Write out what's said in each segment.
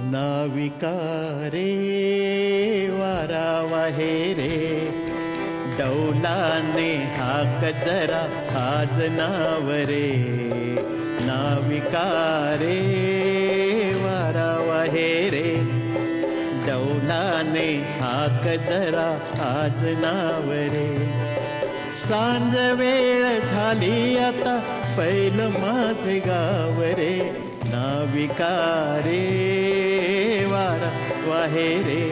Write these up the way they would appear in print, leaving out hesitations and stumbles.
नाविका रे वारा वाहे रे, डौलाने हाक जरा आज नाव रे. नाविका रे वारा वाहे रे, डौलाने हाक जरा आज नाव रे. सांज वेळ झाली आता पैल माझे गाव रे. नाविका रे वारा वाहे रे,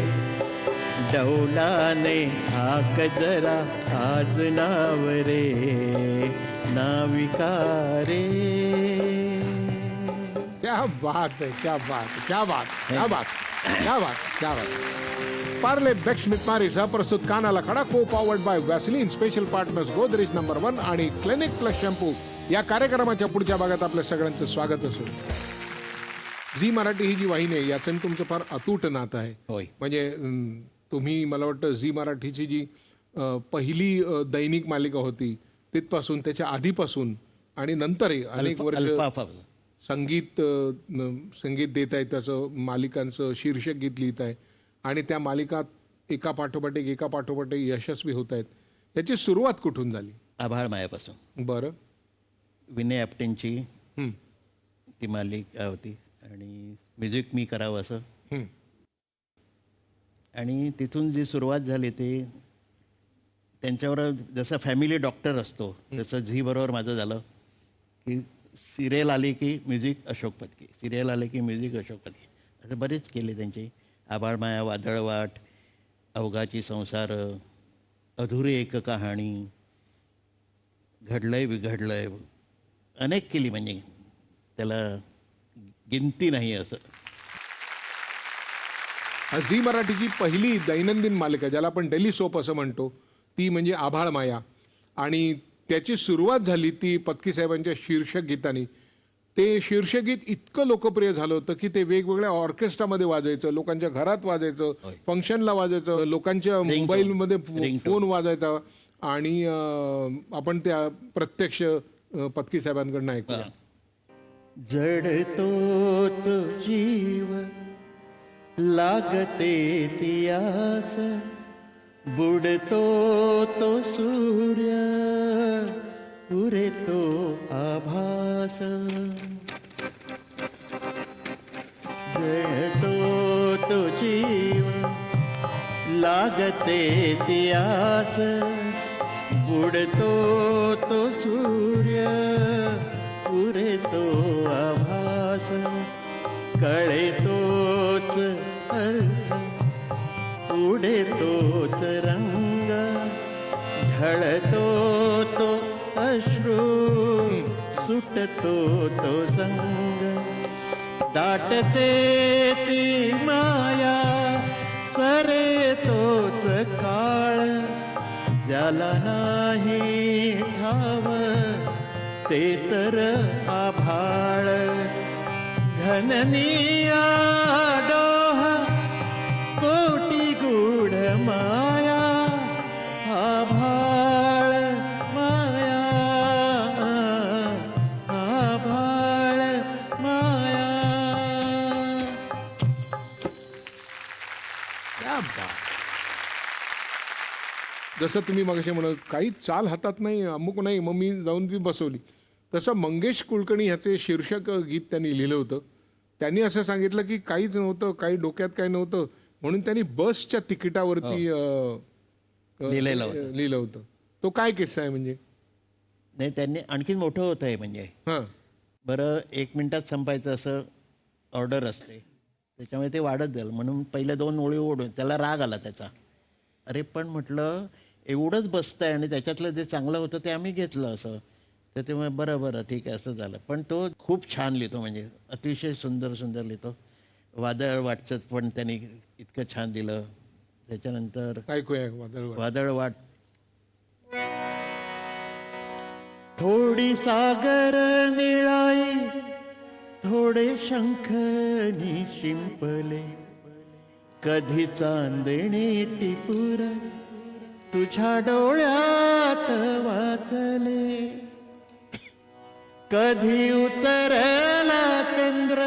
डौलाने हाक जरा आज नाव रे. नाविका रे. क्या बात है, क्या बात है, क्या बात, क्या बात, क्या बात, क्या बात. पार्ले बेक्स मितमारी प्रस्तुत कानाला खडा, को powered by Vaseline, special partners Godrej number 1 आणि क्लिनिक प्लस शॅम्पू. या कार्यक्रमाच्या पुढच्या भागात आपल्या सगळ्यांचं स्वागत असो. झी मराठी ही जी वाहिनी आहे याचं तुमचं फार अतूट नातं आहे. होय. म्हणजे तुम्ही मला वाटतं झी मराठीची जी पहिली दैनिक मालिका होती तिथपासून, त्याच्या आधीपासून आणि नंतरही अनेक वर्ष संगीत देत आहे, त्याचं मालिकांचं शीर्षक गीत लिहित आहे आणि त्या मालिका एका पाठोपाठ एक यशस्वी होत आहेत. याची सुरुवात कुठून झाली? आभाळ मायापासून. बरं. विनय आपटेंची ती मालिका होती आणि म्युझिक मी करावं असं. आणि तिथून जी सुरुवात झाली ते त्यांच्यावर जसं फॅमिली डॉक्टर असतो तसं झी बरोबर माझं झालं की सिरियल आली की म्युझिक अशोक पत्की, सिरियल आले की म्युझिक अशोक पत्की, असं बरेच केले त्यांचे. आभाळ माया, वादळवाट, अवघाची संसार, अधुरी एक कहाणी, घडलंय बिघडलंय, अनेक केली, म्हणजे त्याला गिनती नाही असं. झी मराठीची पहिली दैनंदिन मालिका ज्याला आपण डेली सोप असं म्हणतो ती म्हणजे आभाळ माया, आणि त्याची सुरुवात झाली ती पत्की साहेबांच्या शीर्षक गीतानी. ते शीर्षक गीत इतकं लोकप्रिय झालं होतं की ते वेगवेगळ्या ऑर्केस्ट्रामध्ये वाजायचं, लोकांच्या घरात वाजायचं, फंक्शनला वाजायचं, लोकांच्या मोबाईलमध्ये फोन वाजायचा. आणि आपण त्या प्रत्यक्ष पत्की साहेबांकडनं ऐकूया. जडतो तो जीव लागते ती आस, बुडतो तो सूर्य उरेतो आभास. जडतो तो जीव लागते ती आस, बुडतो तो सूर्य उरेतो आभास. कळे तोच अर्थ, उडे तोच रंग, ढळतो तो अश्रू, सुटतो तो संग. दाटते ती माया, सरे तोच काळ, ज्याला नाही ठाव ते तर आभाळ. घननिया डोहा कोटी गूढ माया, आभाळ माया, आभाळ माया. जसं तुम्ही मगाशी म्हणत काही चाल हातात नाही, अमुक नाही, मग मी जाऊन ती बसवली, तसं मंगेश कुलकर्णी ह्याचे शीर्षक गीत त्यांनी लिहिलं होतं. त्यांनी असं सांगितलं की काहीच नव्हतं, काही डोक्यात काही नव्हतं, म्हणून त्यांनी बसच्या तिकिटावरती लिहिलं होतं. तो काय किस्सा आहे? म्हणजे नाही, त्यांनी आणखीन मोठं होतं आहे. म्हणजे बरं 1 मिनिटात संपायचं असं ऑर्डर असते, त्याच्यामुळे ते वाढत जाईल म्हणून पहिल्या 2 ओळी ओढून त्याला राग आला त्याचा. अरे पण म्हटलं एवढंच बसतं आहे आणि त्याच्यातलं जे चांगलं होतं ते आम्ही घेतलं असं. तर ते बरं ठीक आहे असं झालं. पण तो खूप छान लिहितो, म्हणजे अतिशय सुंदर सुंदर लिहितो. वादळ वाटचं पण त्यांनी इतकं छान दिलं. त्याच्यानंतर ऐकूया वादळ वाट. थोडी सागर निळाई, थोडे शंख शिंपले, कधी चांदणे टिपूर तुझ्या डोळ्यात वाचले. कधी उतरला चंद्र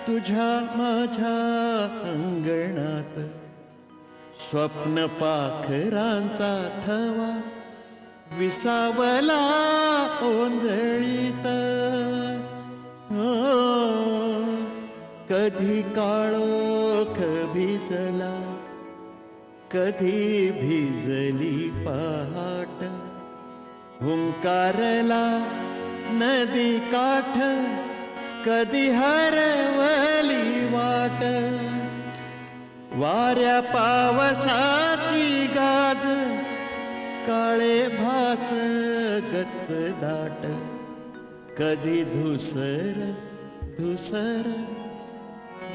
तुझ्या माझ्या अंगणात स्वप्न पाखरांचा थवा विसावला ओंजळीत. हो, कधी काळोख भिजला, कधी भिजली पहाट, हुंकारला नदी काठ, कधी हरवली वाट. वाऱ्या पावसाची गाज, काळे भास गच दाट, कधी धुसर धुसर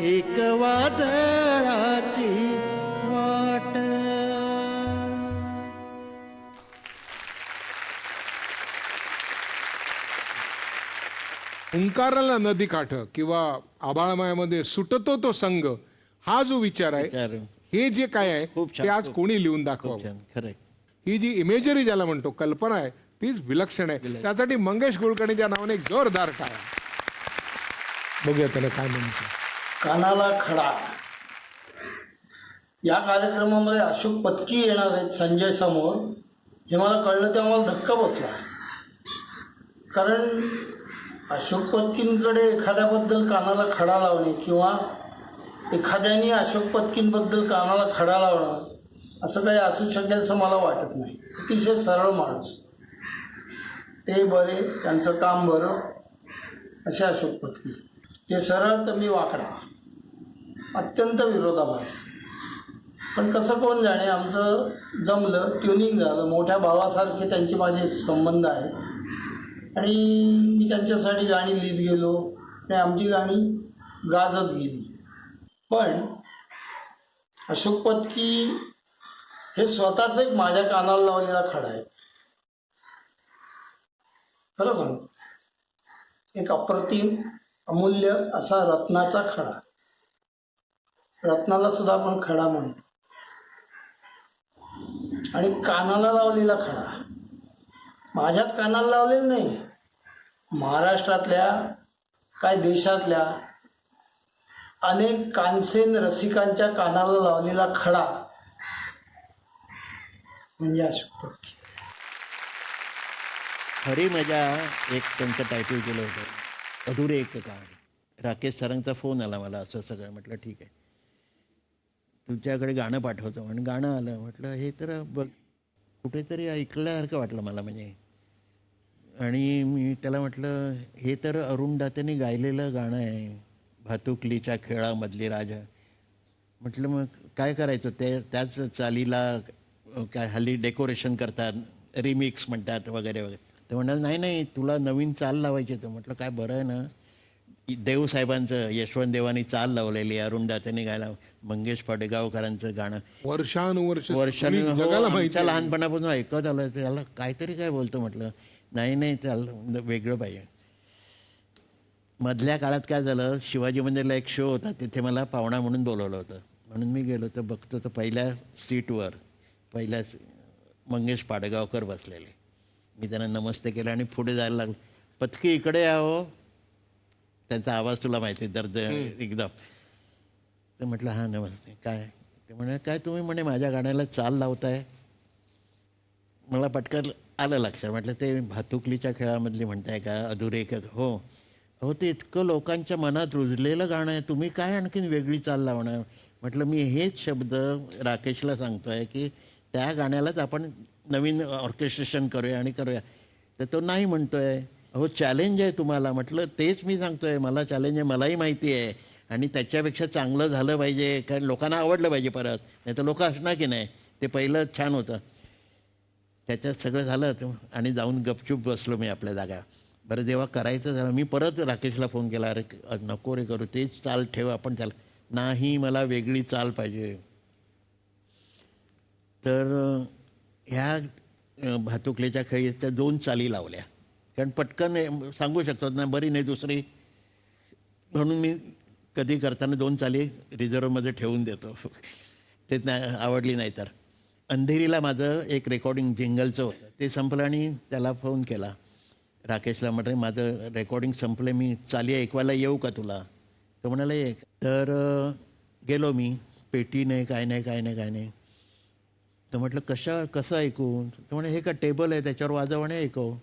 एक वादळाची वाट. हुंकारला नदी काठ किंवा आभाळमायामध्ये सुटतो तो संग, हा जो विचार आहे, विचार. हे जे काय आहे खूप छान, ते आज कोणी लिहून दाखवावं. छान, खरंय. ही जी इमेजरी ज्याला म्हणतो, कल्पना आहे, तीच विलक्षण आहे. त्यासाठी मंगेश कुलकर्णीच्या नावाने एक जोरदार टाळ्या. बघूया त्याला काय म्हणायचं. कानाला खडा या कार्यक्रमामध्ये अशोक पत्की येणार आहेत संजय समोर. हे मला कळलं तेव्हा मला धक्का बसला, कारण अशोक पत्कींकडे एखाद्याबद्दल कानाला खडा लावणे किंवा एखाद्याने अशोक पत्कींबद्दल कानाला खडा लावणं असं काही असू शकेल असं मला वाटत नाही. अतिशय सरळ माणूस, ते बरे, त्यांचं काम बरं, असे अशोक पत्की. ते सरळ तर मी वाकडा, अत्यंत विरोधाभास. पण कसं कोण जाणे, आमचं जमलं, ट्युनिंग झालं. मोठ्या भावासारखे त्यांचे माझे संबंध आहेत आणि मी त्यांच्यासाठी गाणी लिहित गेलो आणि आमची गाणी गाजत गेली. पण अशोक पत्की हे स्वतःच एक माझ्या कानाला लावलेला खडा आहे. खरं सांगतो, एक अप्रतिम अमूल्य असा रत्नाचा खडा. रत्नाला सुद्धा आपण खडा म्हणतो. आणि कानाला लावलेला खडा, माझ्याच कानाला लावलेला नाही, महाराष्ट्रातल्या काय देशातल्या अनेक कानसेन रसिकांच्या कानाला लावलेला खडा म्हणजे अशोक पत्की. खरी मजा एक त्यांचं टायटल केलं होतं, अधुरे एक कहाणी. राकेश सरांचा फोन आला मला, असं सगळं. म्हटलं ठीक आहे, तुझ्याकडे गाणं पाठवतो. आणि गाणं आलं. म्हटलं हे तर बघ, कुठेतरी ऐकल्यासारखं वाटलं मला म्हणजे. आणि मी त्याला म्हटलं हे तर अरुण दातेने गायलेलं गाणं आहे, भातुकलीच्या खेळामधली राजा. म्हटलं मग काय करायचं, त्याच चालीला काय हल्ली डेकोरेशन करतात, रिमिक्स म्हणतात वगैरे वगैरे. तर म्हणाल नाही नाही, तुला नवीन चाल लावायची. तर म्हटलं काय बरं आहे ना, देवसाहेबांचं, यशवंत देवानी चाल लावलेली, अरुण दातेने गायला, मंगेश पाडेगावकरांचं गाणं वर्षांनी जगाला माहिती आहे. लहानपणापासून ऐकत आलं. त्याला काहीतरी काय बोलतो. म्हटलं नाही नाही, त्याला वेगळं पाहिजे. मधल्या काळात काय झालं, शिवाजी मंदिरला एक शो होता, तिथे मला पाहुणा म्हणून बोलवलं होतं. म्हणून मी गेलो तर बघतो तर पहिल्या सीटवर मंगेश पाडगावकर बसलेले. मी त्यांना नमस्ते केलं आणि पुढे जायला लागलो. पत्की इकडे यावं, त्यांचा आवाज तुला माहिती दर्द एकदम. तर म्हटलं हां नमस्ते, काय. ते म्हणे काय तुम्ही म्हणे माझ्या गाण्याला चाल लावताय. मला पटकन आलं लक्षात. म्हटलं ते भातुकलीच्या खेळामधली म्हणताय का, अधुरे का. हो हो, ते इतकं लोकांच्या मनात रुजलेलं गाणं आहे, तुम्ही काय आणखीन वेगळी चाल लावणार. म्हटलं मी हेच शब्द राकेशला सांगतोय की त्या गाण्यालाच आपण नवीन ऑर्केस्ट्रेशन करूया आणि करूया. तर तो नाही म्हणतोय. अहो चॅलेंज आहे तुम्हाला. म्हटलं तेच मी सांगतोय, मला चॅलेंज आहे, मलाही माहिती आहे. आणि त्याच्यापेक्षा चांगलं झालं पाहिजे, कारण लोकांना आवडलं पाहिजे परत. नाही तर लोक असणार की नाही, ते पहिलं छान होतं. त्याच्यात सगळं झालं आणि जाऊन गपचूप बसलो मी आपल्या जागा. बरं जेव्हा करायचं झालं, मी परत राकेशला फोन केला, अरे नको रे करू, तेच चाल ठेव आपण त्याला. नाही, मला वेगळी चाल पाहिजे. तर ह्या भातुकलीच्या खेळीच्या 2 चाली लावल्या, कारण पटकन सांगू शकतो ना, बरी नाही दुसरी. म्हणून मी कधी करताना 2 चाली रिझर्वमध्ये ठेवून देतो. ते आवडली नाही तर. अंधेरीला माझं एक रेकॉर्डिंग जिंगलचं होतं, ते संपलं आणि त्याला फोन केला राकेशला. म्हटलं माझं रेकॉर्डिंग संपलं, मी चाली ऐकवायला येऊ का तुला. तो म्हणाला एक. तर गेलो मी, पेटी नाही, काय नाही, काय नाही, काय नाही. तर म्हटलं कसं ऐकू? तर म्हणे हे का टेबल आहे त्याच्यावर वाजव आणि ऐकव.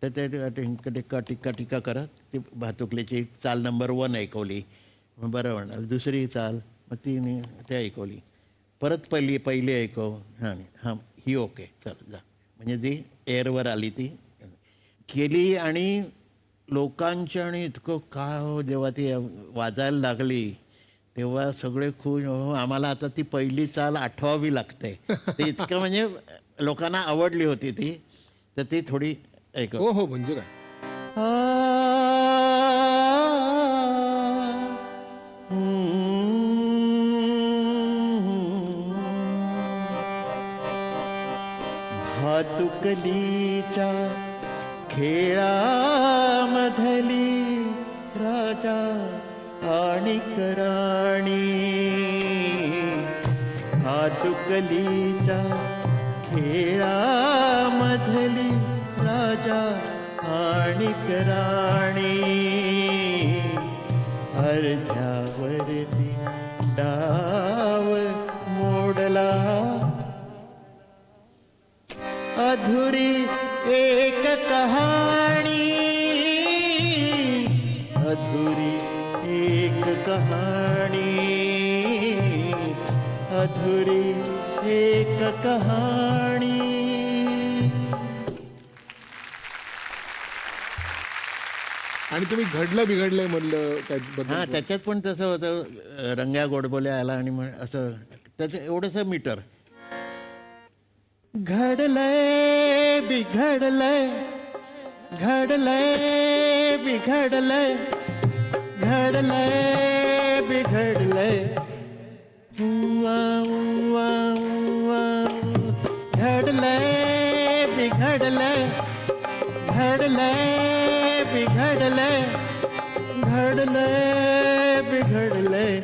तर ते टिक्का टिक्का टिक्का करत ती भातुकलीची चाल नंबर 1 ऐकवली. मग बरं म्हणाल. दुसरी चाल, मग ते ऐकवली. परत पहिली ऐकव. हां ही ओके, चल जा. म्हणजे ती एअरवर आली, ती केली. आणि लोकांच्या आणि इतकं काय हो, जेव्हा ती वाजायला लागली तेव्हा सगळे खुश. हो, आम्हाला आता ती पहिली चाल आठवावी लागते. ते इतकं म्हणजे लोकांना आवडली होती ती. तर ती थोडी ऐकव. हो हो, म्हणजे काय. भातुकलीच्या खेळामधली राजा आणि कराणी. भातुकलीच्या खेळामधली राजा आणि कराणी. अर्ध्यावरती डाव मोडला, अधुरी एक कहाणी. अधुरी एक कहाणी. अधुरी एक कहाणी. आणि तुम्ही बिघडलंय म्हणलं काय हां, त्याच्यात पण तसं होतं. रंग्या गोडबोल्या आला आणि असं त्याचं एवढंसं मीटर. घडलंय बिघडलंय, घडलंय बिघडलंय, घडलंय बिघडलंय. उवा उवा उवा. घडलंय बिघडलंय, घडलंय बिघडलंय, घडलंय बिघडलंय.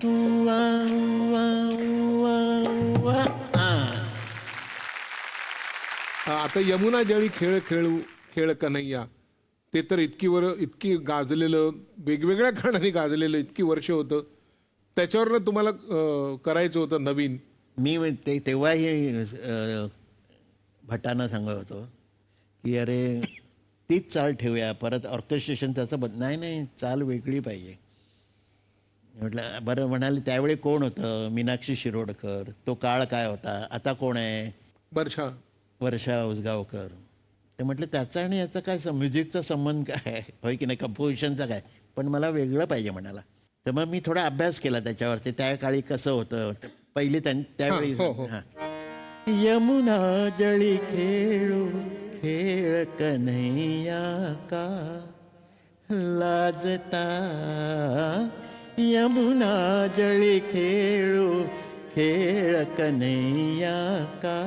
उवा उवा उवा उवा. आता यमुना जळी खेळ कन्हैया, ते तर इतकी गाजलेलं, वेगवेगळ्या गाण्यांनी गाजलेलं, इतकी वर्ष होतं. त्याच्यावरनं तुम्हाला करायचं होतं नवीन. मी तेव्हाही भटांना सांगत होतो की अरे तीच चाल ठेवूया, परत ऑर्केस्ट्रेशन त्याचं नाही, चाल वेगळी पाहिजे. म्हटलं बरं. म्हणाले त्यावेळी कोण होतं? मीनाक्षी शिरोडकर. तो काळ काय होता? आता कोण आहे? वर्षा उसगावकर. ते म्हटलं त्याचा आणि याचा काय म्युझिकचा संबंध काय आहे, होय की नाही, कंपोजिशनचा काय. पण मला वेगळं पाहिजे म्हणाला. तर मग मी थोडा अभ्यास केला त्याच्यावरती. त्या काळी कसं होतं पहिली त्यावेळी. हां. यमुना जळी खेळू खेळ कन्हैया का लाजता. यमुना जळी खेळू खेळ कन्हैया का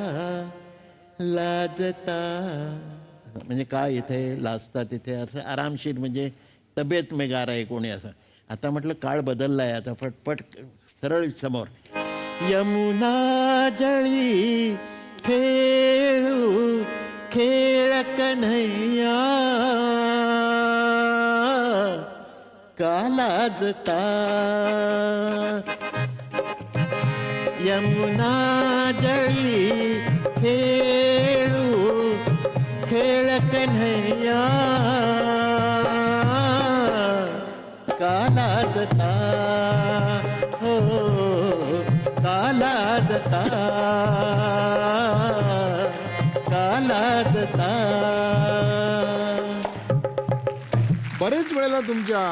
लाजता. म्हणजे काय इथे लाजता तिथे असं आरामशीर, म्हणजे तब्येत में गार आहे कोणी असं. आता म्हटलं काळ बदलला आहे, आता पटपट सरळ समोर. यमुना जळी खेळू खेळ कन्हैया का लाजता. यमुना जळी खेळू खेळ कन्हैया का लाजता. हो का लाजता, का लाजता. बरेच वेळेला तुमच्या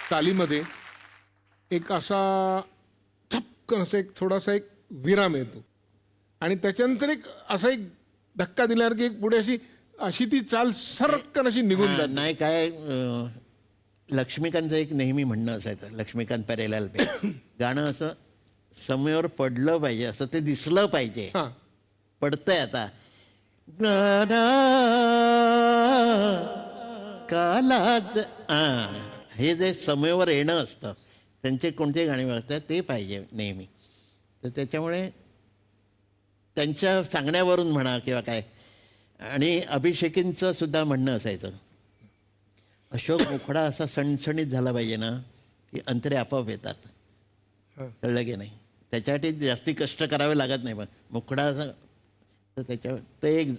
चालीमध्ये एक असा ठपकन असं थोडासा एक विराम येतो आणि त्याच्यानंतर असा एक धक्का दिल्यावर की पुढे अशी ती चाल सरकन अशी निघून जाते. नाही काय, लक्ष्मीकांतचं एक नेहमी म्हणणं असायचं, लक्ष्मीकांत प्यारेलाल गाणं असं समोर पडलं पाहिजे, असं ते दिसलं पाहिजे. पडतंय आता. कालाज हे जे समयवर येणं असतं, त्यांचे कोणते गाणे बघतात ते पाहिजे नेहमी. तर त्याच्यामुळे त्यांच्या सांगण्यावरून म्हणा किंवा काय. आणि अभिषेकींचं सुद्धा म्हणणं असायचं अशोक मुखडा असा सणसणीत झाला पाहिजे ना की अंतरे आपोआप येतात. कळलं की नाही? त्याच्यासाठी जास्ती कष्ट करावे लागत नाही. पण मुखडा असा तर त्याच्या ते एक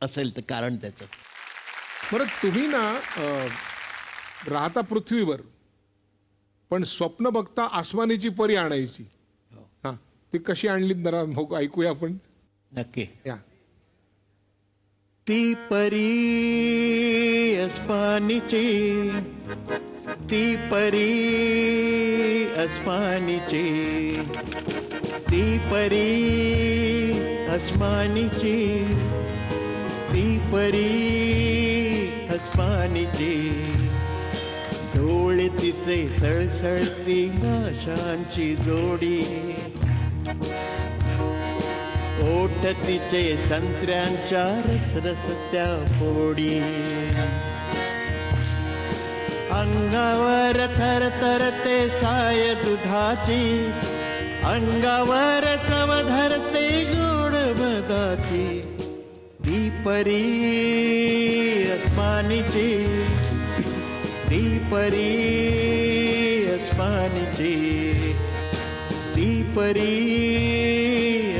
असेल तर कारण त्याचं. बरं तुम्ही ना राहता पृथ्वीवर पण स्वप्न बघता आसमानीची परी आणायची. हां, ती कशी आणलीत जरा ऐकूया आपण. नक्की. या ती परी अस्मानीची, ती परी अस्मानीची, ती परी अस्मानीची, ती परी अस्मानीची. डोळे तिचे सळसळती माशांची जोडी, ओठ तिचे संत्र्यांच्या रसरसत्या फोडी. अंगावर थरथरते साय दुधाची, अंगावर चव धरते गोड मधाची. ती परी अस्मानीची, ती परी अस्मानीची, ती परी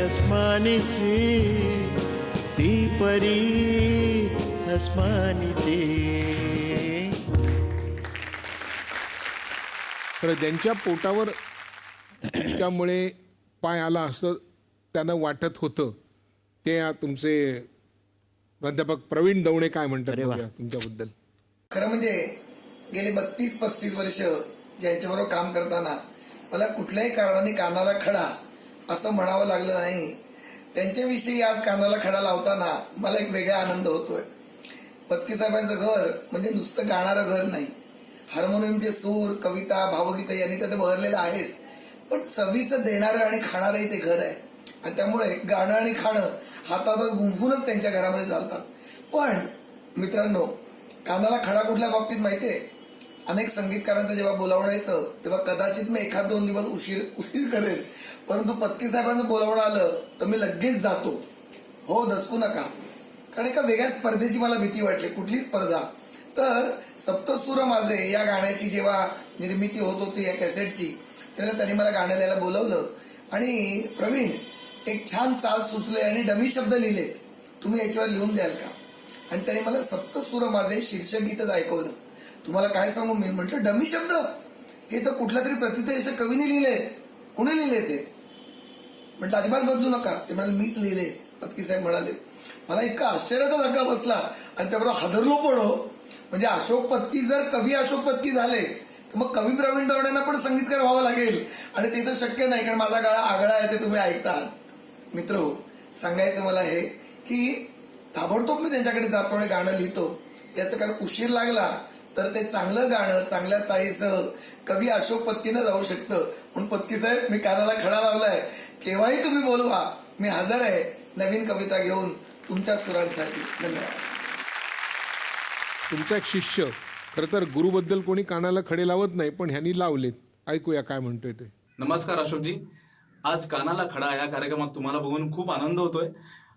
अस्मानीची, ती परी अस्मानीची. तर ज्यांच्या पोटावर त्यामुळे पाय आला असं त्यांना वाटत होतं ते तुमचे प्राध्यापक प्रवीण दवणे काय म्हणतात बघूया तुमच्याबद्दल. खरं म्हणजे गेले 32-35 वर्ष ज्यांच्याबरोबर काम करताना मला कुठल्याही कारणाने कानाला खडा असं म्हणावं लागलं नाही. त्यांच्याविषयी आज कानाला खडा लावताना मला एक वेगळा आनंद होतोय. पत्की साहेबांचं घर म्हणजे नुसतं गाणारं घर नाही. हार्मोनियमचे सूर, कविता, भावगीतं यांनी तर बहरलेलं आहेच, पण चवीचं देणारं आणि खाणारंही ते घर आहे. आणि त्यामुळे गाणं आणि खाणं हातात गुंफूनच त्यांच्या घरामध्ये चालतात. पण मित्रांनो, कानाला खडा कुठल्या बाबतीत माहितीये? अनेक संगीतकारांचं जेव्हा बोलावणं येतं तेव्हा कदाचित मी 1-2 दिवस उशीर करेल, परंतु पत्की साहेबांचं बोलावणं आलं तर मी लगेच जातो. हो, दचकू नका, कारण एका वेगळ्या स्पर्धेची मला भीती वाटली. कुठली स्पर्धा? तर सप्तसूर माझे या गाण्याची जेव्हा निर्मिती होत होती या कॅसेटची, तेव्हा त्यांनी मला गाणं लिहायला बोलवलं आणि प्रवीण एक छान चाल सुचले आणि डमी शब्द लिहिले, तुम्ही याच्यावर लिहून द्याल का? आणि त्यांनी मला सप्तसूर माझे शीर्षक गीतच ऐकवलं. तुम्हाला काय सांगू मी, म्हटलं डमी शब्द हे तर कुठल्या तरी प्रतिथयश कवीने लिहिले. कुणी लिहिले ते? म्हटलं अजिबात बदलू नका. ते म्हणाले मीच लिहिले. पत्की साहेब म्हणाले. मला इतका आश्चर्याचा धक्का बसला आणि त्याबरोबर हादरलो पण हो. म्हणजे अशोक पत्की जर कवी अशोक पत्की झाले तर मग कवी प्रवीण दवणेंना पण संगीतकार व्हावं लागेल आणि ते तर शक्य नाही, कारण माझा गळा आगळा आहे ते तुम्ही ऐकतात. मित्र हो, सांगायचं मला हे की ताबडतोब मी त्यांच्याकडे जातो आणि गाणं लिहितो. याचं कारण उशीर लागला तर ते चांगलं गाणं चांगल्या चाळीसह कवी अशोक पत्कीनं जाऊ शकतं. म्हणून पत्की साहेब, मी कानाला खडा लावलाय, केव्हाही तुम्ही बोलवा, मी हजर आहे नवीन कविता घेऊन तुमच्या सुरांसाठी. धन्यवाद. तुमचा एक शिष्य, खरं तर गुरुबद्दल कोणी कानाला खडे लावत नाही, पण ह्यांनी लावलेत. ऐकूया काय म्हणतोय ते. नमस्कार अशोकजी. आज कानाला खडा या कार्यक्रमात तुम्हाला बघून खूप आनंद होतोय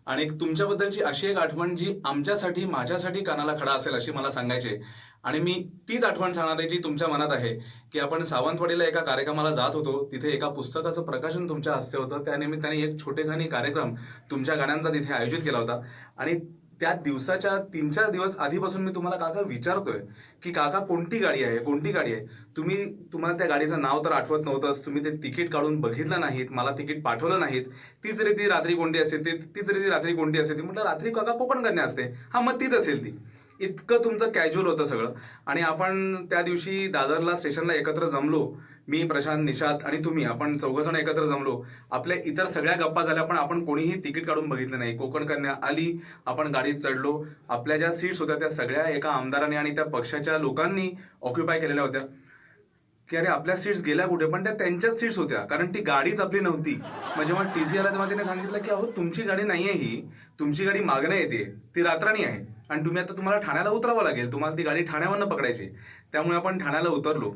आणि तुमच्याबद्दलची अशी एक आठवण जी आमच्यासाठी, माझ्यासाठी कानाला खडा असेल अशी मला सांगायची आहे. आणि मी तीच आठवण सांगणार आहे जी तुमच्या मनात आहे की आपण सावंतवाडीला एका कार्यक्रमाला जात होतो. तिथे एका पुस्तकाचं प्रकाशन तुमच्या हस्ते होतं. त्यानिमित्ताने एक छोटेखानी कार्यक्रम तुमच्या गाण्यांचा तिथे आयोजित केला होता. आणि त्या दिवसाच्या 3-4 दिवस आधीपासून मी तुम्हाला काका विचारतोय की काका कोणती गाडी आहे, कोणती गाडी आहे. तुम्हाला त्या गाडीचं नाव तर आठवत नव्हतंच. तुम्ही ते तिकीट काढून बघितलं नाहीत, मला तिकीट पाठवलं नाहीत. तीच रे ती रात्री कोणती असते, तीच रे ती रात्री कोणती असते. म्हटलं रात्री काका कोकण कन्या असते. हा, मग तीच असेल ती. इतकं तुमचं कॅज्युअल होतं सगळं. आणि आपण त्या दिवशी दादरला स्टेशनला एकत्र जमलो. मी, प्रशांत, निशात आणि तुम्ही, आपण 4 जण एकत्र जमलो. आपल्या इतर सगळ्या गप्पा झाल्या, पण आपण कोणीही तिकीट काढून बघितलं नाही. कोकण कन्या आली, आपण गाडीत चढलो. आपल्या ज्या सीट्स होत्या त्या सगळ्या एका आमदाराने आणि त्या पक्षाच्या लोकांनी ऑक्युपाय केलेल्या होत्या. की अरे आपल्या सीट्स गेल्या कुठे, पण त्या त्यांच्याच सीट्स होत्या, कारण ती गाडीच आपली नव्हती. मग जेव्हा टीसी आला तेव्हा तिने सांगितलं की अहो तुमची गाडी नाहीये ही, तुमची गाडी मागणं येते, ती रात्राणी आहे आणि तुम्हाला ठाण्याला उतरावं लागेल, तुम्हाला ती गाडी ठाण्यावरनं पकडायची. त्यामुळे आपण ठाण्याला उतरलो.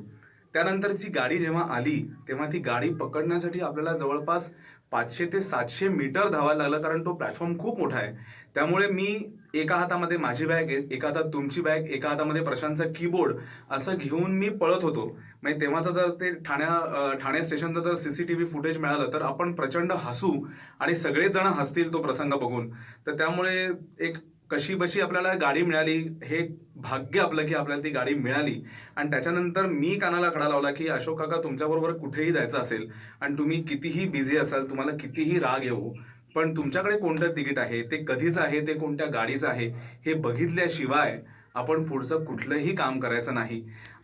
त्यानंतरची गाडी जेव्हा आली तेव्हा ती गाडी पकडण्यासाठी आपल्याला जवळपास 500 ते 700 मीटर धावायला लागलं, कारण तो प्लॅटफॉर्म खूप मोठा आहे. त्यामुळे मी एका हातामध्ये माझी बॅग, एका हातात तुमची बॅग, एका हातामध्ये प्रशांतचा कीबोर्ड असं घेऊन मी पळत होतो. म्हणजे तेव्हाचं जर ते ठाणे स्टेशनचं जर CCTV फुटेज मिळालं तर आपण प्रचंड हसू आणि सगळेच जण हसतील तो प्रसंग बघून. तर त्यामुळे एक कशी बशी आपल्याला गाडी मिळाली, हे भाग्य आपलं की आपल्याला ती गाडी मिळाली. आणि त्याच्यानंतर मी कानाला खडा लावला की अशोक काका, तुमच्याबरोबर कुठेही जायचं असेल आणि तुम्ही कितीही बिझी असाल, तुम्हाला कितीही राग येऊ, पण तुमच्याकडे कोणतं तिकीट आहे, ते कधीचं आहे, ते कोणत्या गाडीचं आहे, हे बघितल्याशिवाय आपण पुढचं कुठलंही काम करायचं नाही.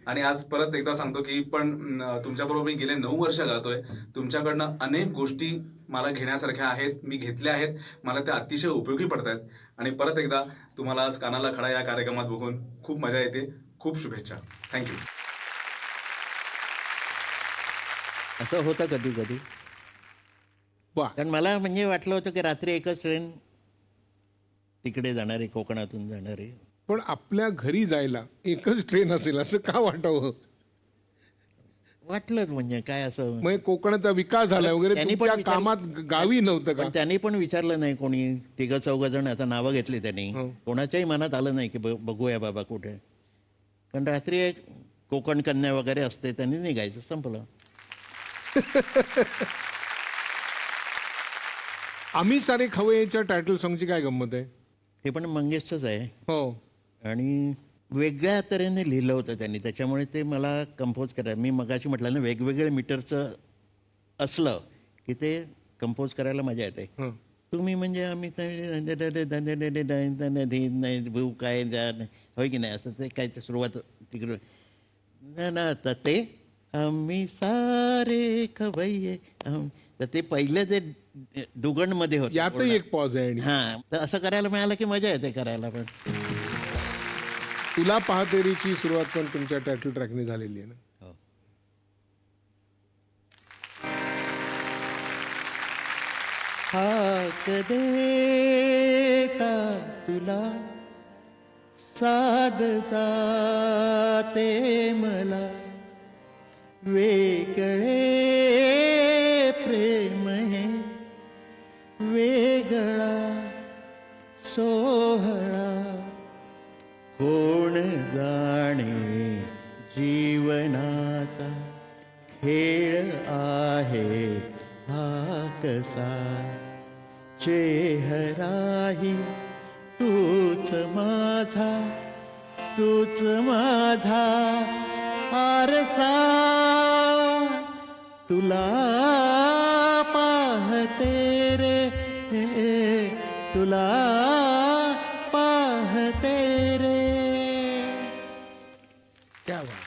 आणि आज परत एकदा सांगतो की पण तुमच्याबरोबर मी गेले 9 वर्ष गातोय. तुमच्याकडनं अनेक गोष्टी मला घेण्यासारख्या आहेत, मी घेतल्या आहेत, मला त्या अतिशय उपयोगी पडत आहेत. आणि परत एकदा तुम्हाला आज कानाला खडा या कार्यक्रमात बघून खूप मजा येते. खूप शुभेच्छा. थँक्यू. असं होतं कधी कधी. वा. कारण मला म्हणजे वाटलं होतं की रात्री एकच ट्रेन तिकडे जाणारी, कोकणातून जाणारी. पण आपल्या घरी जायला एकच ट्रेन असेल असं का वाटावं? वाटलं म्हणजे काय असं. म्हणजे कोकणाचा विकास झाला वगैरे, त्यांनी पण तुमच्या कामात गावी नव्हतं का? पण त्यांनी पण विचारलं नाही कोणी. 3-4 जण आता नावं घेतली त्यांनी. कोणाच्याही मनात आलं नाही की बघूया बाबा कुठे. कारण रात्री एक कोकण कन्या वगैरे असते, त्यांनी निघायचं, संपलं. आम्ही सारे खवय्येच्या टायटल सॉंगची काय गंमत आहे? ते पण मंगेशचंच आहे हो. आणि वेगळ्या तऱ्हेने लिहिलं होतं त्यांनी, त्याच्यामुळे ते मला कंपोज करायला, मी मगाशी म्हटलं ना, वेगवेगळ्या मीटरचं असलं की ते कंपोज करायला मजा येते. तुम्ही म्हणजे आम्ही भाऊ काय होय की नाही, असं ते काय ते सुरुवात तिकडे ना, तर ते आम्ही सारे खवय्ये, तर ते पहिलं जे दुगणमध्ये होतं यातही एक पॉज आहे. आणि हां, तर असं करायला मिळालं की मजा येते करायला. पण तुला पाहतेरीची सुरुवात पण तुमच्या टायटल ट्रॅकने झालेली आहे ना? हो. हाक देता तुला साधता ते मला वेगळे प्रेम हे वेगळा सोहळा कोण जाणे जीवनाचा खेळ आहे हा कसा चेहराही तूच माझा आरसा तुला पाहते रे तुला पाहते रे. क्या बात.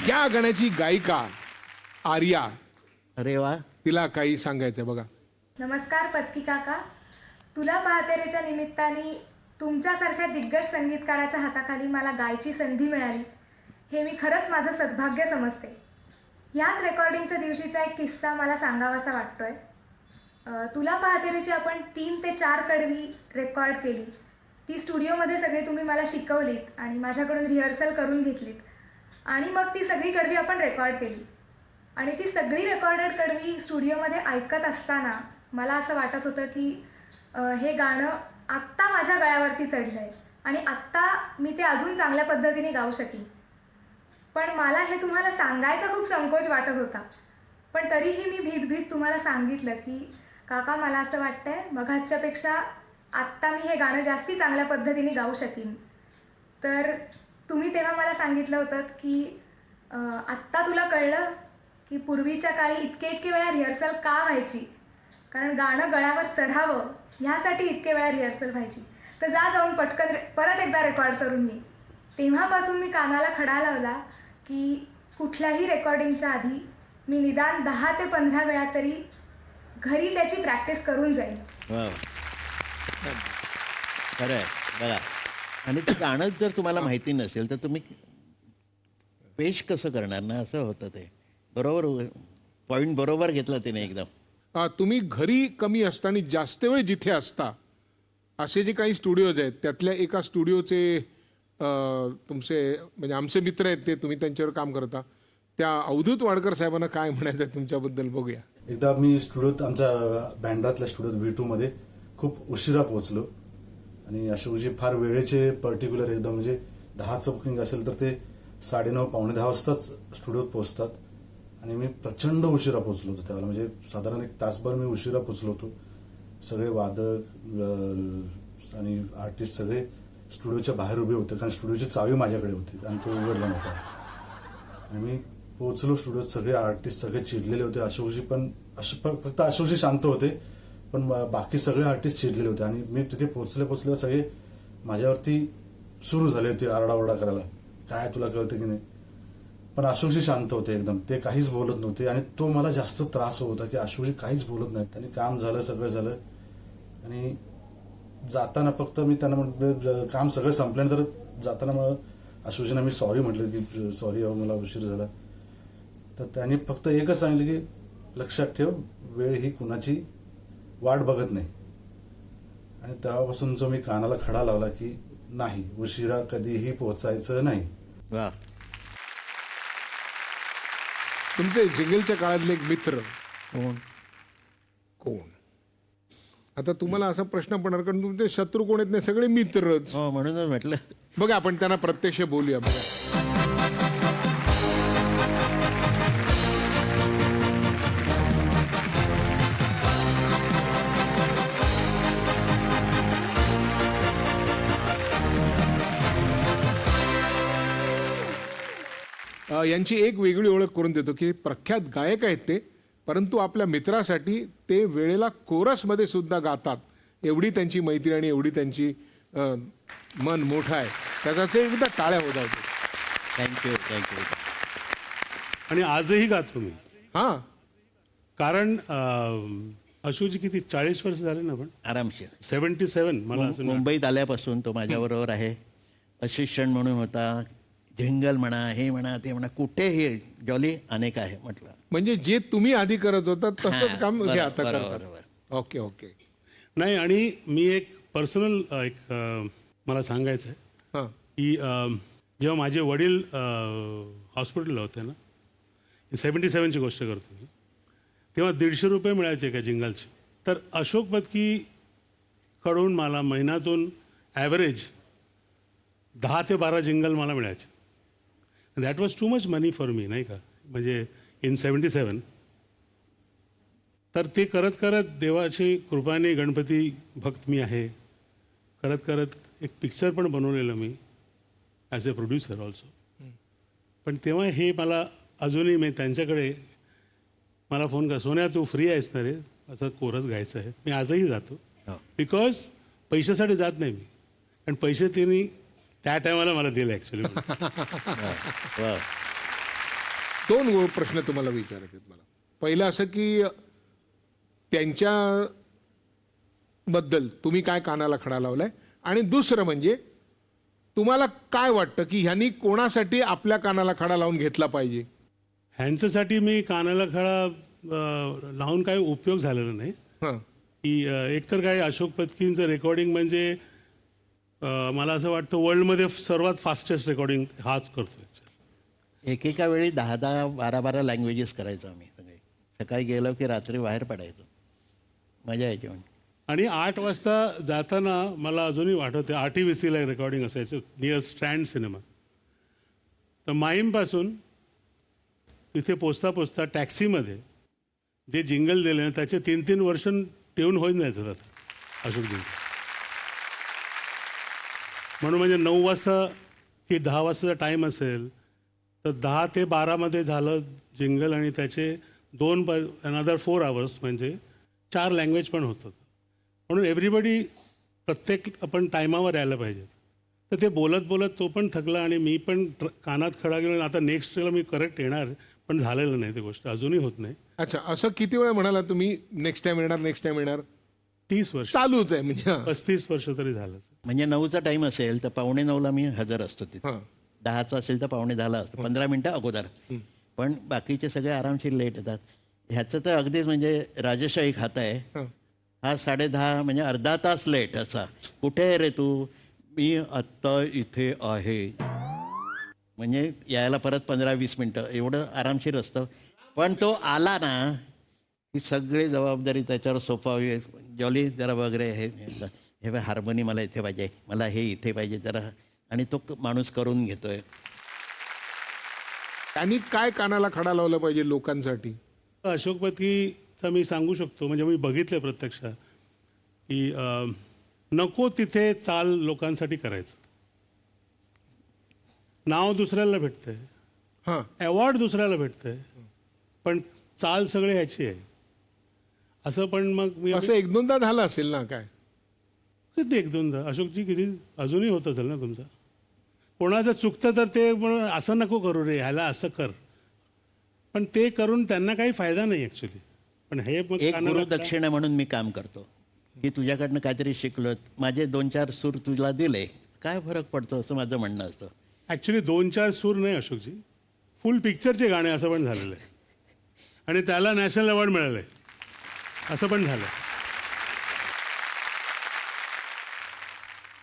या गाण्याची गायिका आर्या, अरे वा. तिला काही सांगायचंय बघा. नमस्कार पत्की काका. तुला पाहतेरेच्या निमित्ताने तुमच्यासारख्या दिग्गज संगीतकाराच्या हाताखाली मला गायची संधी मिळाली, हे मी खरंच माझं सद्भाग्य समजते. ह्याच रेकॉर्डिंगच्या दिवशीचा एक किस्सा मला सांगावासा वाटतोय. तुला पाहतेरेची आपण 3 ते 4 कडवी रेकॉर्ड केली. ती स्टुडिओमध्ये सगळी तुम्ही मला शिकवलीत आणि माझ्याकडून रिहर्सल करून घेतलीत आणि मग ती सगळी कडवी आपण रेकॉर्ड केली. आणि ती सगळी रेकॉर्डेड कडवी स्टुडिओमध्ये ऐकत असताना मला असं वाटत होतं की हे गाणं आत्ता माझ्या गळ्यावरती चढलं आहे आणि आत्ता मी ते अजून चांगल्या पद्धतीने गाऊ शकेन. पण मला हे तुम्हाला सांगायचा खूप संकोच वाटत होता. पण तरीही मी भीत तुम्हाला सांगितलं की काका, मला असं वाटतंय मघाच्यापेक्षा आत्ता मी हे गाणं जास्ती चांगल्या पद्धतीने गाऊ शकेन. तर तुम्ही तेव्हा मला सांगितलं होतं की आत्ता तुला कळलं की पूर्वीच्या काळी इतके वेळा रिहर्सल का व्हायची, कारण गाणं गळ्यावर चढावं ह्यासाठी इतके वेळा रिहर्सल व्हायची. तर जाऊन पटकन परत एकदा रेकॉर्ड करून ये. तेव्हापासून मी कानाला खडा लावला की कुठल्याही रेकॉर्डिंगच्या आधी मी निदान 10 ते 15 वेळा तरी घरी त्याची प्रॅक्टिस करून जाईल. वा, खरं आहे बघा. आणि ते गाणंच जर तुम्हाला माहिती नसेल तर तुम्ही पेश कसं करणार ना, असं होतं ते. बरोबर, पॉईंट बरोबर घेतला तिने एकदम. तुम्ही घरी कमी असता आणि जास्त वेळ जिथे असता असे जे काही स्टुडिओज आहेत त्यातल्या एका स्टुडिओचे तुमचे म्हणजे आमचे मित्र आहेत, ते तुम्ही त्यांच्यावर काम करता, त्या अवधूत वाडकर साहेबांना काय म्हणायचं आहे तुमच्याबद्दल बघूया. एकदा मी स्टुडिओत, आमच्या बँड्रातल्या स्टुडिओत V2 मध्ये खूप उशिरा पोहोचलो आणि अशोकजी फार वेळेचे पर्टिक्युलर एकदम म्हणजे 10चं बुकिंग असेल तर ते 9:30 पावणे 10 वाजताच स्टुडिओत पोहोचतात आणि मी प्रचंड उशिरा पोहोचलो होतो त्यावेळेला म्हणजे साधारण 1 तासभर मी उशिरा पोहोचलो होतो. सगळे वादक आणि आर्टिस्ट सगळे स्टुडिओच्या बाहेर उभे होते कारण स्टुडिओची चावी माझ्याकडे होती आणि तो उघडला नव्हता. आणि मी पोहोचलो स्टुडिओत, सगळे आर्टिस्ट सगळे चिडलेले होते. अशोकजी पण फक्त अशोकजी शांत होते पण बाकी सगळे आर्टिस्ट चिडलेले होते आणि मी तिथे पोहोचल्यावर सगळे माझ्यावरती सुरू झाले होते आरडाओरडा करायला, काय तुला कळतं की नाही. पण अशोकजी शांत होते एकदम, ते काहीच बोलत नव्हते आणि तो मला जास्त त्रास होत होता की अशोकजी काहीच बोलत नाहीत. आणि काम झालं, सगळं झालं आणि जाताना फक्त मी त्यांना म्हटलं, काम सगळं संपल्यानंतर जाताना मग अशोकजींना मी सॉरी म्हटलं की सॉरी मला उशीर झाला. तर त्यांनी फक्त एकच सांगितलं की लक्षात ठेव, वेळ ही कुणाची वाट बघत नाही. आणि तेव्हापासून जो मी कानाला खडा लावला की नाही, उशिरा कधीही पोहोचायचं नाही. वा. तुमचे जिंगलच्या काळातले एक मित्र कोण? कोण? आता तुम्हाला असा प्रश्न पडणार कारण तुमचे शत्रू कोण आहेत नाही, सगळे मित्रच. हो, म्हणूनच म्हटलं. बघा आपण त्यांना प्रत्यक्ष बोलूया. बघा, यांची एक वेगळी ओळख करून देतो की प्रख्यात गायक आहेत ते, परंतु आपल्या मित्रासाठी ते वेळेला कोरसमध्ये सुद्धा गातात. एवढी त्यांची मैत्री आणि एवढी त्यांची मन मोठं आहे. त्याचा ते एकदा टाळ्या होत आहेत. थँक्यू. आणि आजही गातो मी. हां, कारण अशोकजी किती 40 वर्ष झाले ना, पण आरामशीर. 77 मला असं मुंबईत आल्यापासून तो माझ्याबरोबर आहे. असिस्टंट म्हणून होता. झिंगल म्हणा, हे म्हणा, ते म्हणा, कुठेही जॉली अनेक आहे म्हटलं. म्हणजे जे तुम्ही आधी करत होता तसंच काम हे आता बरोबर. करतात. Okay okay. नाही. आणि मी एक पर्सनल एक मला सांगायचं आहे हां, की जेव्हा माझे वडील हॉस्पिटलला होते ना, 77ची गोष्ट करतो मी, तेव्हा 150 रुपये मिळायचे का जिंगलचे. तर अशोक पत्की कडून मला महिन्यातून ॲव्हरेज 10 ते 12 जिंगल मला मिळायचे. That was too much money for me, नाही का, म्हणजे इन 77. तर ते करत करत देवाची कृपाने गणपती भक्त मी आहे, करत करत एक पिक्चर पण बनवलेलं मी ॲज अ प्रोड्युसर ऑल्सो. पण तेव्हा हे मला अजूनही मी त्यांच्याकडे मला फोन कर, सोन्या तू फ्री आहेस ना रे, असं कोरस गायचं आहे. मी आजही जातो बिकॉज पैशासाठी जात नाही मी, कारण पैसे त्यांनी त्या टायमाला मला दिले ॲक्च्युली. वा. 2 प्रश्न तुम्हाला विचारायचे आहेत मला. पहिलं असं की त्यांच्याबद्दल तुम्ही काय कानाला खडा लावलाय, आणि दुसरं म्हणजे तुम्हाला काय वाटतं की ह्यांनी कोणासाठी आपल्या कानाला खडा लावून घेतला पाहिजे? ह्यांच्यासाठी मी कानाला खडा लावून काही उपयोग झालेला नाही. हां, की एकतर काय अशोक पत्कींचं रेकॉर्डिंग म्हणजे मला असं वाटतं वर्ल्डमध्ये सर्वात फास्टेस्ट रेकॉर्डिंग हाच करतो. एकेका वेळी 10-10, 12-12 लँग्वेजेस करायचो आम्ही सगळे. सकाळी गेलो की रात्री बाहेर पडायचो. मजा यायची. म्हणजे आणि 8 वाजता जाताना मला अजूनही आठवते RTVCला रेकॉर्डिंग असायचं नियर स्ट्रँड सिनेमा. तर माहीमपासून तिथे पोचता पोचता टॅक्सीमध्ये जे जिंगल दिले ना त्याचे 3-3 वर्ष ठेवून होईन जायचं जातं अशोक जिंगल. म्हणून म्हणजे 9 वाजता की 10 वाजताचा टाईम असेल तर 10 ते 12मध्ये झालं जिंगल आणि त्याचे 2 अनदर 4 आवर्स म्हणजे 4 लँग्वेज पण होतं. म्हणून एव्हरीबडी प्रत्येक आपण टायमावर यायला पाहिजे. तर ते बोलत बोलत तो पण थकला आणि मी पण कानात खडा गेलो. आता नेक्स्ट डेला मी करेक्ट येणार, पण झालेलं नाही, ती गोष्ट अजूनही होत नाही. अच्छा, असं किती वेळा म्हणाला तुम्ही नेक्स्ट टाइम येणार, नेक्स्ट टाइम येणार? 30 वर्ष, चालूच आहे म्हणजे. 35 वर्ष तरी झालं. म्हणजे 9चा टाईम असेल तर 9:45ला मी हजर असतो तिथे. हां, 10चा असेल तर 9:45ला असतो, 15 मिनटं अगोदर. पण बाकीचे सगळे आरामशीर लेट येतात. ह्याचं तर अगदीच म्हणजे राजेशाही खाता आहे. हां. हा 10:30 म्हणजे अर्धा तास लेट असा. कुठे आहे रे तू? मी आत्ता इथे आहे. म्हणजे यायला परत 15-20 मिनटं एवढं आरामशीर असतं. पण तो आला ना की सगळी जबाबदारी त्याच्यावर सोपवावी. जॉली जरा वगैरे हे हार्मोनी मला इथे पाहिजे, मला हे इथे पाहिजे जरा, आणि तो माणूस करून घेतोय. त्यांनी काय कानाला खडा लावला पाहिजे लोकांसाठी? अशोक पत्कीचा मी सांगू शकतो, म्हणजे मी बघितलं प्रत्यक्षात की नको तिथे चाल लोकांसाठी करायचं. नाव दुसऱ्याला भेटतंय, हां, अवॉर्ड दुसऱ्याला भेटतंय, पण चाल सगळे ह्याची आहे असं. पण मग मी असं एक दोनदा झालं असेल ना? काय किती एक दोनदा अशोकजी, किती अजूनही होत असेल ना तुमचं. कोणाचं चुकतं तर ते म्हणून असं नको करू रे, ह्याला असं कर, पण ते करून त्यांना काही फायदा नाही ॲक्च्युली. पण हे मग एक कानाला- गुरुदक्षिणा म्हणून मी काम करतो की तुझ्याकडनं काहीतरी शिकलो, माझे 2-4 सूर तुला दिले, काय फरक पडतो असं माझं म्हणणं असतं. ॲक्च्युली 2-4 सूर नाही अशोकजी, फुल पिक्चरचे गाणे असं पण झालेलं आहे, आणि त्याला नॅशनल अवॉर्ड मिळालं आहे असं पण झालं.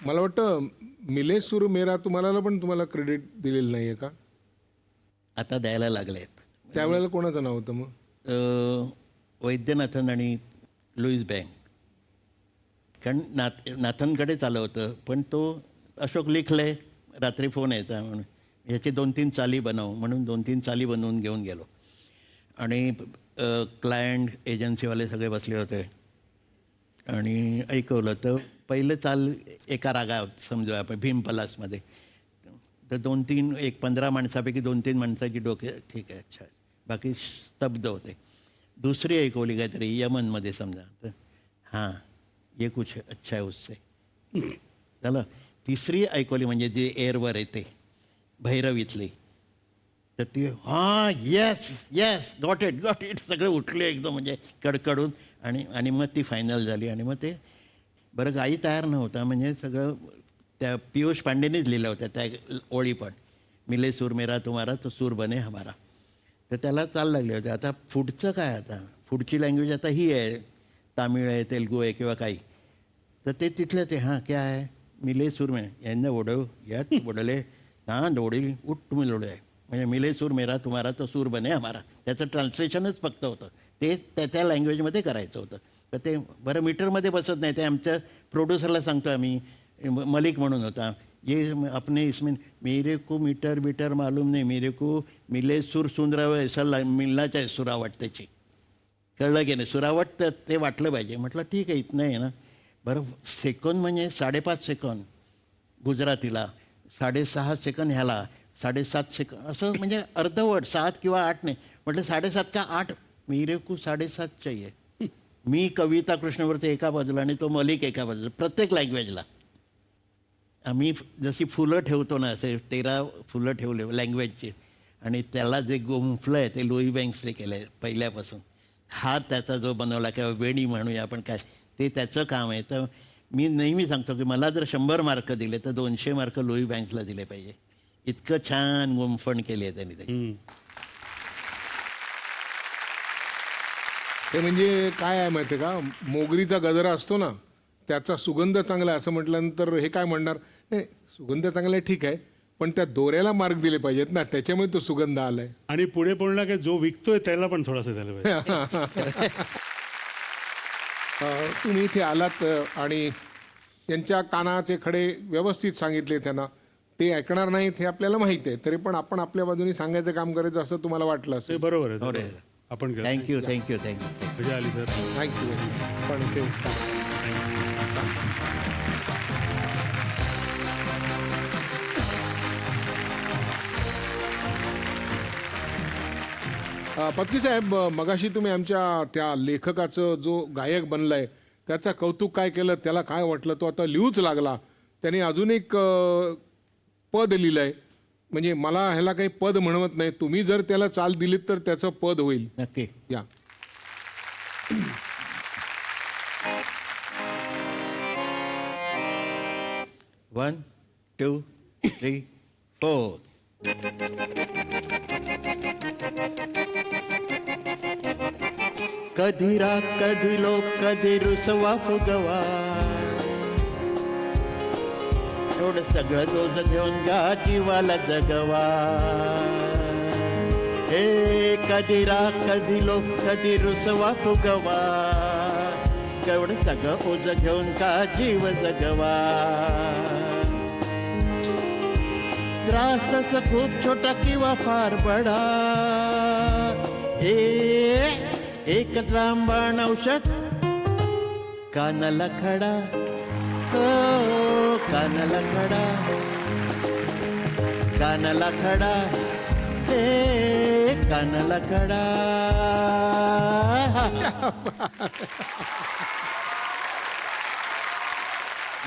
मला वाटतं मिले सूर मेरा तुम्हाला क्रेडिट दिलेलं नाही आहे का? आता द्यायला लागलेत. त्यावेळेला कोणाचं नाव होतं मग? वैद्यनाथन आणि लुईस बँक, कारण नाथनकडेच आलं होतं, पण तो अशोक लिखले, रात्री फोन यायचा म्हणून ह्याची 2-3 चाली बनव म्हणून 2-3 चाली बनवून घेऊन गेलो. आणि क्लायंट एजन्सीवाले सगळे बसले होते आणि ऐकवलं. तर पहिलं चाल एका रागात समजूया आपण भीमपलासमध्ये, तर 2-3 एक 15 माणसापैकी 2-3 माणसाची डोके ठीक आहे, अच्छा, बाकी स्तब्ध होते. दुसरी ऐकवली काहीतरी यमनमध्ये समजा, तर हां ये कुछ अच्छा है उससे झालं. तिसरी ऐकवली म्हणजे जी एअरवर येते भैरवीतली, तर ती हां येस येस गॉट इट सगळे उठले एकदम म्हणजे कडकडून, आणि मग ती फायनल झाली. आणि मग ते बरं गाई तयार नव्हता, म्हणजे सगळं त्या पियुष पांडेनीच लिहिलं होतं त्या ओळी, पण मिले सूर मेरा तुम्हारा तो सूर बने हमारा. तर त्याला चाल लागले होते. आता पुढचं काय, आता पुढची लँग्वेज आता ही आहे, तामिळ आहे, तेलगू आहे किंवा काही, तर ते तिथलं ते हां क्या आहे मिले सूर में यांना ओढव यात ओढले हां लोडी उठ तुम्ही लोडे आहे, म्हणजे मिले सूर मेरा तुम्हारा तो सूर बने हमारा, त्याचं ट्रान्सलेशनच फक्त होतं, ते त्या लँग्वेजमध्ये करायचं होतं. तर ते बरं मीटरमध्ये बसत नाही, ते आमच्या प्रोड्युसरला सांगतो आम्ही, मलिक म्हणून होता, ये अपने इसमें मेरे को मीटर मालूम नाही, मेरे को मिले सूर सुंदरावं ऐसा मिलना चाहिए सुरावट त्याची, कळलं की नाही, सुरावट तर ते वाटलं पाहिजे. म्हटलं ठीक आहे इथनं आहे ना. बरं सेकंद म्हणजे 5.5 सेकंद गुजरातीला, 6.5 सेकंद ह्याला, 7.5 सेकंद असं, म्हणजे अर्धवट 7 किंवा 8 नाही. म्हटलं 7.5 का 8, मेरे को 7.5 चाहिए. मी कविता कृष्णवर्ती एका बाजूला आणि तो मलिक एका बाजूला, प्रत्येक लँग्वेजला. आम्ही जशी फुलं ठेवतो ना, असे 13 फुलं ठेवले लँग्वेजची, आणि त्याला जे गुंफलं आहे ते लुई बँक्सने केलं आहे पहिल्यापासून. हा त्याचा जो बनवला किंवा वेणी म्हणूया आपण काय, ते त्याचं काम आहे. तर मी नेहमी सांगतो की मला जर 100 मार्क दिले तर 200 मार्क लुई बँक्सला दिले पाहिजे, इतकं छान गुंफण केली आहे त्यांनी ते. ते म्हणजे काय आहे माहिती आहे का, मोगरीचा गजरा असतो ना, त्याचा सुगंध चांगला आहे असं म्हटल्यानंतर हे काय म्हणणार, नाही सुगंध चांगला आहे ठीक आहे, पण त्या दोऱ्याला मार्क दिले पाहिजेत ना, त्याच्यामुळे तो सुगंध आलाय. आणि पुढे पुढला काय जो विकतोय त्याला पण थोडासा द्यायला पाहिजे. तुम्ही इथे आलात आणि त्यांच्या कानाचे खडे व्यवस्थित सांगितले त्यांना, ते ऐकणार नाहीत हे आपल्याला माहिती आहे, तरी पण आपण आपल्या बाजूने सांगायचं काम करायचं असं तुम्हाला वाटलं ते असेल. बरोबर आहे, बरोबर आहे. आपण केलं. थँक्यू. मजा आली सर. थँक्यू. पण ते पत्की साहेब, मगाशी तुम्ही आमच्या त्या लेखकाचं जो गायक बनलाय त्याचं कौतुक काय केलं, त्याला काय वाटलं, तो आता लिहूच लागला. त्याने अजून एक पद लिहिलंय, म्हणजे मला ह्याला काही पद म्हणवत नाही, तुम्ही जर त्याला चाल दिलीत तर त्याचं पद होईल. नक्की. या 1 2 3 4. कधी राग कधी लोक कधी रुसवा फुगवा, एवढं सगळं दोष घेऊन गा जीवाला जगवा. हे कधी राग कधी लोक कधी रुसवा फुगवा, एवढं सगळं ओझ घेऊन का जीव जगवा. त्रासच खूप छोटा किंवा फार बडा, एक रामबाण औषध कानाला खडा, हो कानाला खडा, कानाला खडा, कानाला खडा.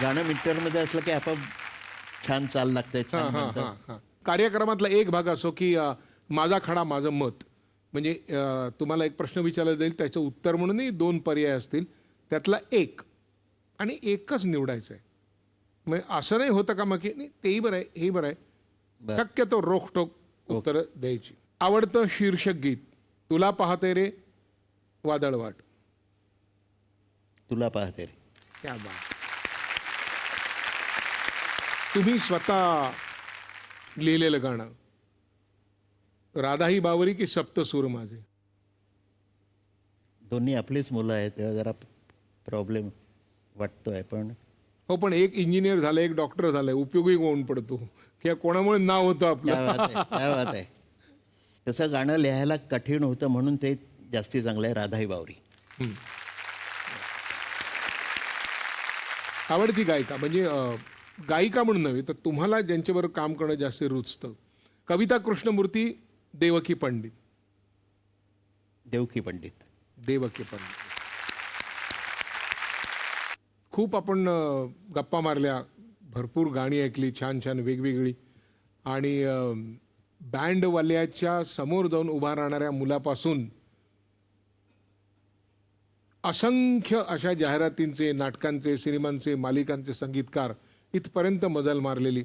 गाणं मीटरमध्ये असलं की आपोआप छान चाल लागतंय, छान म्हणतं. कार्यक्रमातला एक भाग असो की माझा खडा माझं मत, म्हणजे तुम्हाला एक प्रश्न विचारला जाईल, त्याचं उत्तर म्हणूनही 2 पर्याय असतील, त्यातला एक आणि एकच निवडायचं आहे. म्हणजे असं नाही होतं का मग की नाही तेही बरं आहे हेही बरं आहे, शक्यतो रोखठोक उत्तर द्यायची. आवडतं शीर्षक गीत तुला पाहते रे वादळवाट. तुला पाहते रे. क्या बात. तुम्ही स्वतः लिहिलेलं गाणं, राधाही बावरी की सप्तसूर माझे? दोन्ही आपलीच मुलं आहेत, तेव्हा जरा प्रॉब्लेम वाटतोय. पण हो, पण एक इंजिनियर झालं, एक डॉक्टर झालंय, उपयोगी कोण पडतो किंवा कोणामुळे नाव होतं आपलं. काय बात आहे. तसं गाणं लिहायला कठीण होतं म्हणून ते जास्ती चांगलं आहे, राधाई बावरी. आवडती गायिका म्हणजे गायिका म्हणून नव्हे तर तुम्हाला ज्यांच्याबरोबर काम करणं जास्त रुचतं? कविता कृष्णमूर्ती, देवकी पंडित? देवकी पंडित. देवकी पंडित. खूप आपण गप्पा मारल्या, भरपूर गाणी ऐकली, छान छान वेगवेगळी, आणि बँडवाल्याच्या समोर जाऊन उभा राहणाऱ्या मुलापासून असंख्य अशा जाहिरातींचे, नाटकांचे, सिनेमांचे, मालिकांचे संगीतकार इथपर्यंत मजल मारलेली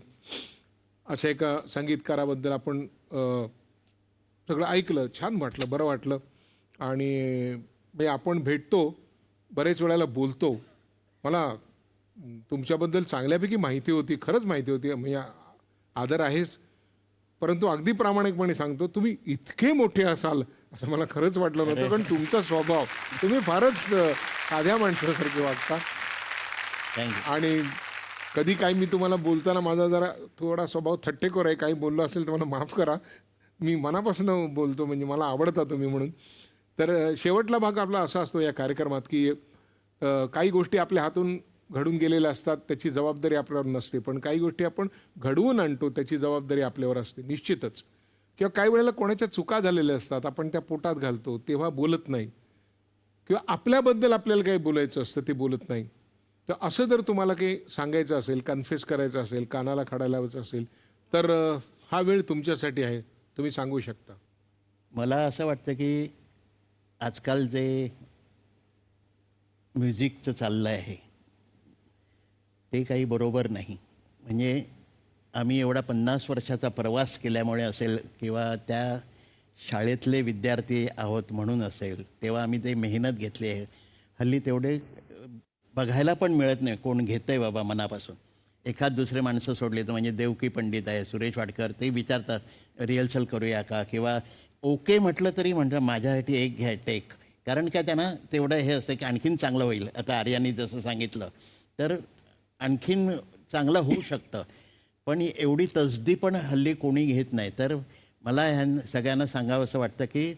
अशा एका संगीतकाराबद्दल आपण सगळं ऐकलं, छान वाटलं, बरं वाटलं. आणि आपण भेटतो, बरेच वेळेला बोलतो, मला तुमच्याबद्दल चांगल्यापैकी माहिती होती, खरंच माहिती होती, म्हणजे आदर आहेच, परंतु अगदी प्रामाणिकपणे सांगतो, तुम्ही इतके मोठे असाल असं मला खरंच वाटलं नव्हतं. कारण तुमचा स्वभाव, तुम्ही फारच साध्या माणसासारखे वाटता. आणि कधी काही मी तुम्हाला बोलताना माझा जरा थोडा स्वभाव थट्टेखोर आहे, काही बोललो असेल तर मला माफ करा, मी मनापासून बोलतो, म्हणजे मला आवडता तुम्ही म्हणून. तर शेवटला भाग आपला असा असतो या कार्यक्रमात की काही गोष्टी आपल्या हातून घडून गेलेल्या असतात, त्याची जबाबदारी आपल्यावर नसते, पण काही गोष्टी आपण घडवून आणतो, त्याची जबाबदारी आपल्यावर असते निश्चितच. किंवा काही वेळेला कोणाच्या चुका झालेल्या असतात, आपण त्या पोटात घालतो, तेव्हा बोलत नाही, किंवा आपल्याबद्दल आपल्याला काही बोलायचं असतं ते बोलत नाही. तर असं जर तुम्हाला काही सांगायचं असेल, कन्फेस करायचं असेल, कानाला खडा लावायचं असेल, तर हा वेळ तुमच्यासाठी आहे, तुम्ही सांगू शकता. मला असं वाटतं की आजकाल जे म्युझिकचं चाललं आहे ते काही बरोबर नाही. म्हणजे आम्ही एवढा 50 वर्षाचा प्रवास केल्यामुळे असेल, किंवा त्या शाळेतले विद्यार्थी आहोत म्हणून असेल, तेव्हा आम्ही ते मेहनत घेतली आहे. हल्ली तेवढे बघायला पण मिळत नाही कोण घेतं आहे बाबा मनापासून. एखाद दुसरे माणसं सोडले तर, म्हणजे देवकी पंडित आहे, सुरेश वाडकर, ते विचारतात रिहर्सल करूया का, किंवा ओके म्हटलं तरी म्हणतात माझ्यासाठी एक घ्या टेक, कारण काय त्यांना तेवढं हे असतं की आणखीन चांगलं होईल. आता आर्यानी जसं सांगितलं तर आणखीन चांगलं होऊ शकतं, पण एवढी तसदी पण हल्ली कोणी घेत नाही. तर मला ह्या सगळ्यांना सांगावं असं वाटतं की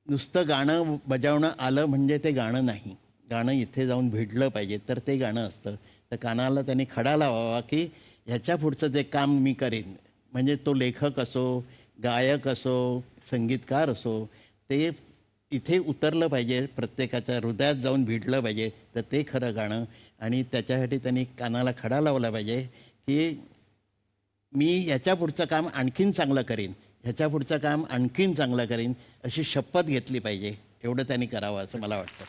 नुसतं गाणं बजावणं आलं म्हणजे ते गाणं नाही, गाणं इथे जाऊन भिडलं पाहिजे तर ते गाणं असतं. तर कानाला त्यांनी खडा लावावा की ह्याच्या पुढचं जे काम मी करीन, म्हणजे तो लेखक असो, गायक असो, संगीतकार असो, ते इथे उतरलं पाहिजे, प्रत्येकाच्या हृदयात जाऊन भिडलं पाहिजे, तर ते खरं गाणं. आणि त्याच्यासाठी त्यांनी कानाला खडा लावला पाहिजे की मी ह्याच्या पुढचं काम आणखीन चांगलं करीन, ह्याच्या पुढचं काम आणखीन चांगलं करीन, अशी शपथ घेतली पाहिजे. एवढं त्यांनी करावं असं मला वाटतं.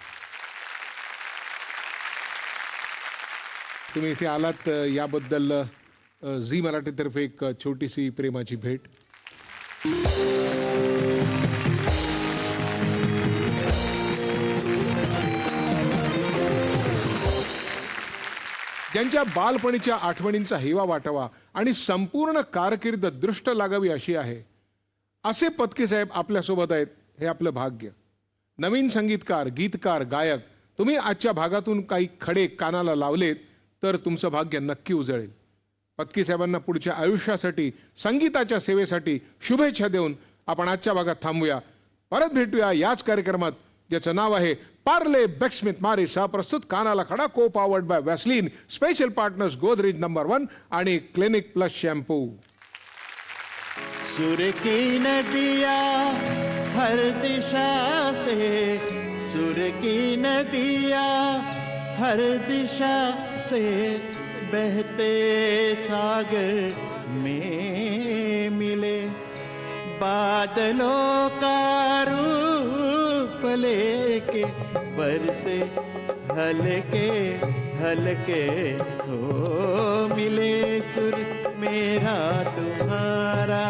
तुम्ही इथे आलात याबद्दल झी मराठीतर्फे एक छोटीशी प्रेमाची भेट. ज्यांच्या बालपणीच्या आठवणींचा हेवा वाटावा आणि संपूर्ण कारकीर्द दृष्ट लागावी अशी आहे, असे पत्की साहेब आपल्यासोबत आहेत, हे आपलं भाग्य. नवीन संगीतकार, गीतकार, गायक तुम्ही आजच्या भागातून काही खडे कानाला लावलेत तर तुमचं भाग्य नक्की उजळेल. पत्की साहेबांना पुढच्या आयुष्यासाठी, संगीताच्या सेवेसाठी शुभेच्छा देऊन आपण आजच्या भागात थांबूया. परत भेटूया याच कार्यक्रमात, ज्याचं नाव आहे पार्ले बेक्समिथ मारिस. हा प्रस्तुत कानाला खडा, को powered by Vaseline, special partners Godrej number 1 आणि क्लिनिक प्लस शॅम्पू. सुर की नदिया हर दिशा से, सुर की नदिया हर दिशा से बहते सागर में मिले, बादलों का रूप लेके बरसे हल्के हल्के हो मिले. सुर मेरा तुम्हारा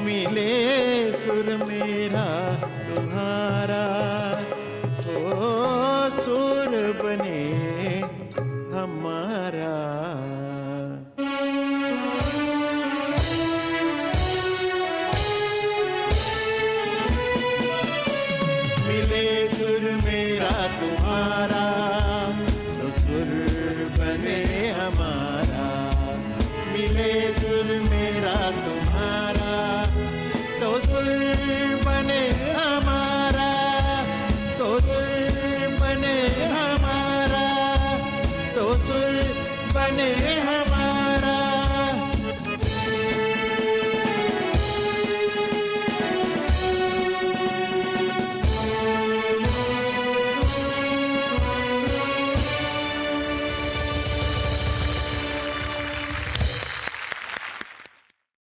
मिले, सुर मेरा तुम्हारा हो